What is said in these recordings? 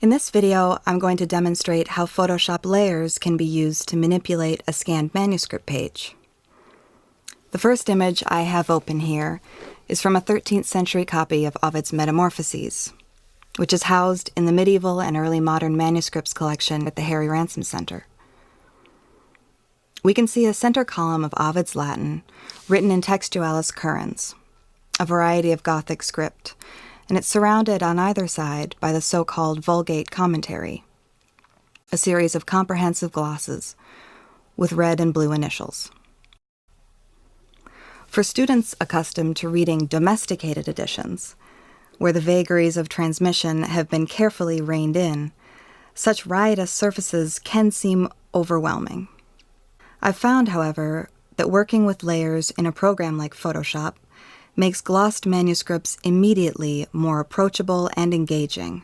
In this video, I'm going to demonstrate how Photoshop layers can be used to manipulate a scanned manuscript page. The first image I have open here is from a 13th century copy of Ovid's Metamorphoses, which is housed in the medieval and early modern manuscripts collection at the Harry Ransom Center. We can see a center column of Ovid's Latin, written in textualis currens, a variety of Gothic script, and it's surrounded on either side by the so-called Vulgate commentary, a series of comprehensive glosses with red and blue initials. For students accustomed to reading domesticated editions, where the vagaries of transmission have been carefully reined in, such riotous surfaces can seem overwhelming. I've found, however, that working with layers in a program like Photoshop makes glossed manuscripts immediately more approachable and engaging,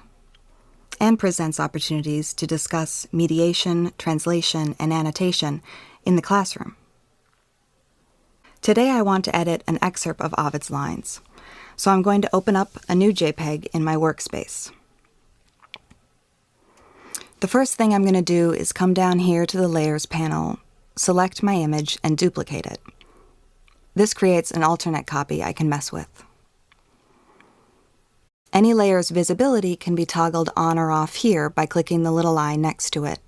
and presents opportunities to discuss mediation, translation, and annotation in the classroom. Today I want to edit an excerpt of Ovid's lines, so I'm going to open up a new JPEG in my workspace. The first thing I'm going to do is come down here to the Layers panel, select my image, and duplicate it. This creates an alternate copy I can mess with. Any layer's visibility can be toggled on or off here by clicking the little eye next to it,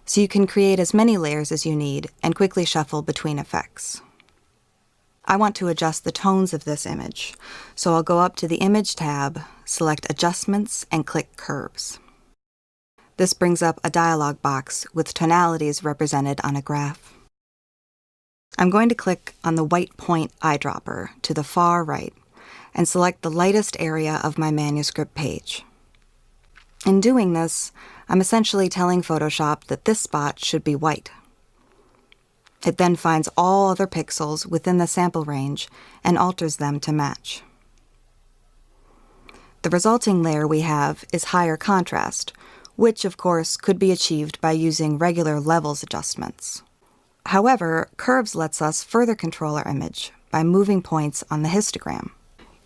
so you can create as many layers as you need and quickly shuffle between effects. I want to adjust the tones of this image, so I'll go up to the Image tab, select Adjustments, and click Curves. This brings up a dialog box with tonalities represented on a graph. I'm going to click on the white point eyedropper to the far right and select the lightest area of my manuscript page. In doing this, I'm essentially telling Photoshop that this spot should be white. It then finds all other pixels within the sample range and alters them to match. The resulting layer we have is higher contrast, which of course could be achieved by using regular levels adjustments. However, Curves lets us further control our image by moving points on the histogram.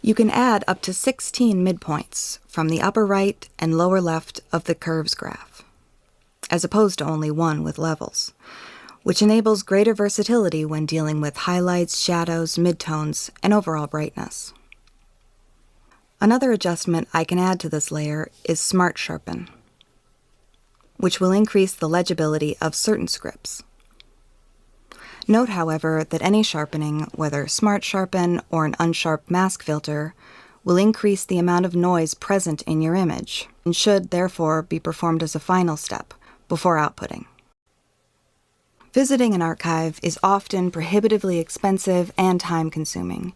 You can add up to 16 midpoints from the upper right and lower left of the Curves graph, as opposed to only one with levels, which enables greater versatility when dealing with highlights, shadows, midtones, and overall brightness. Another adjustment I can add to this layer is Smart Sharpen, which will increase the legibility of certain scripts. Note, however, that any sharpening, whether Smart Sharpen or an unsharp mask filter, will increase the amount of noise present in your image and should, therefore, be performed as a final step before outputting. Visiting an archive is often prohibitively expensive and time-consuming,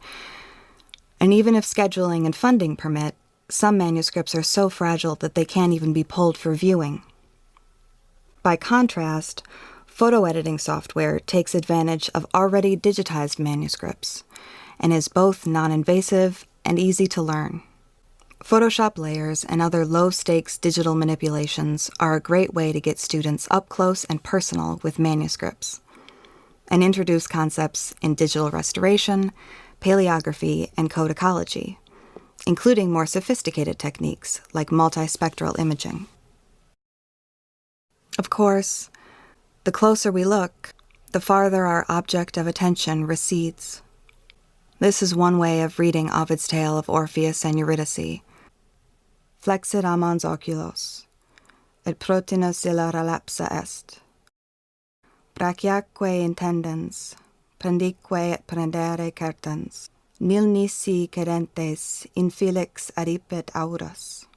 and even if scheduling and funding permit, some manuscripts are so fragile that they can't even be pulled for viewing. By contrast, photo editing software takes advantage of already digitized manuscripts and is both non-invasive and easy to learn. Photoshop layers and other low-stakes digital manipulations are a great way to get students up close and personal with manuscripts and introduce concepts in digital restoration, paleography, and code ecology, including more sophisticated techniques like multispectral imaging. Of course, the closer we look, the farther our object of attention recedes. This is one way of reading Ovid's tale of Orpheus and Eurydice. Flexit amans oculos, et protinus illa relapsa est. Brachiaque intendens, prendique et prendere certens, nil nisi cedentes in felix adipet auras.